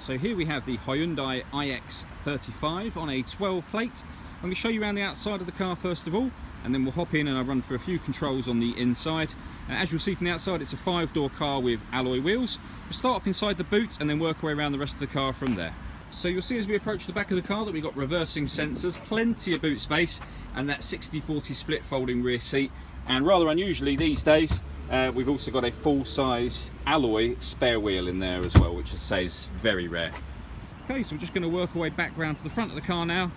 So here we have the Hyundai IX35 on a 12 plate. I'm going to show you around the outside of the car first of all, and then we'll hop in and I'll run through a few controls on the inside. As you'll see from the outside, it's a 5-door car with alloy wheels. We'll start off inside the boot and then work our way around the rest of the car from there. So you'll see as we approach the back of the car that we've got reversing sensors, plenty of boot space, and that 60/40 split folding rear seat. And rather unusually these days, we've also got a full-size alloy spare wheel in there as well, which I say is very rare. Okay, so we're just going to work our way back round to the front of the car now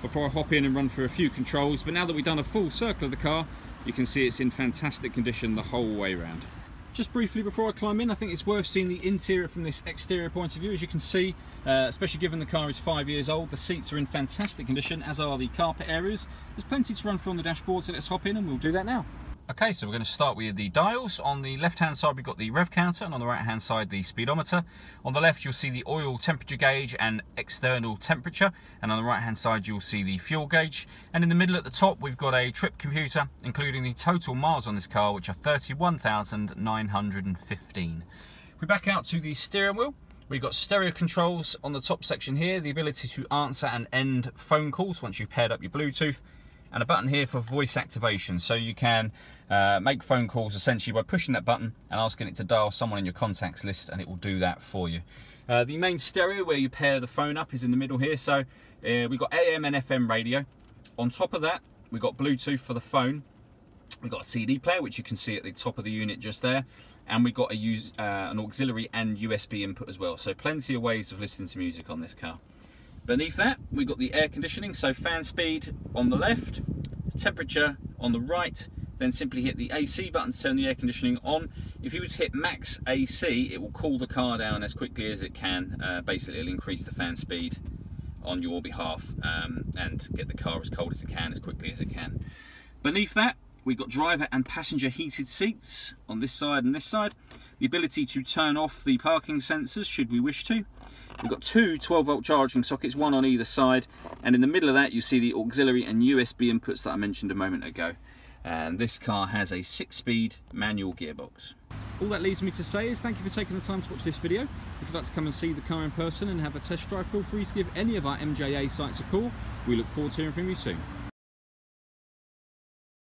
before I hop in and run through a few controls. But now that we've done a full circle of the car, you can see it's in fantastic condition the whole way around. Just briefly before I climb in, I think it's worth seeing the interior from this exterior point of view. As you can see, especially given the car is 5 years old, the seats are in fantastic condition, as are the carpet areas. There's plenty to run through on the dashboard, so let's hop in and we'll do that now. Okay, so we're going to start with the dials. On the left-hand side, we've got the rev counter, and on the right-hand side, the speedometer. On the left, you'll see the oil temperature gauge and external temperature, and on the right-hand side, you'll see the fuel gauge. And in the middle at the top, we've got a trip computer, including the total miles on this car, which are 31,915. If we back out to the steering wheel, we've got stereo controls on the top section here, the ability to answer and end phone calls once you've paired up your Bluetooth, and a button here for voice activation, so you can make phone calls essentially by pushing that button and asking it to dial someone in your contacts list, and it will do that for you. The main stereo where you pair the phone up is in the middle here, so we've got AM and FM radio. On top of that, we've got Bluetooth for the phone. We've got a CD player, which you can see at the top of the unit just there, and we've got an auxiliary and USB input as well, so plenty of ways of listening to music on this car. Beneath that, we've got the air conditioning, so fan speed on the left, temperature on the right, then simply hit the AC button to turn the air conditioning on. If you were to hit max AC, it will cool the car down as quickly as it can. Basically, it'll increase the fan speed on your behalf and get the car as cold as it can, as quickly as it can. Beneath that, we've got driver and passenger heated seats on this side and this side. The ability to turn off the parking sensors should we wish to. We've got two 12-volt charging sockets, one on either side, and in the middle of that you see the auxiliary and USB inputs that I mentioned a moment ago. And this car has a 6-speed manual gearbox. All that leaves me to say is thank you for taking the time to watch this video. If you'd like to come and see the car in person and have a test drive, feel free to give any of our MJA sites a call. We look forward to hearing from you soon.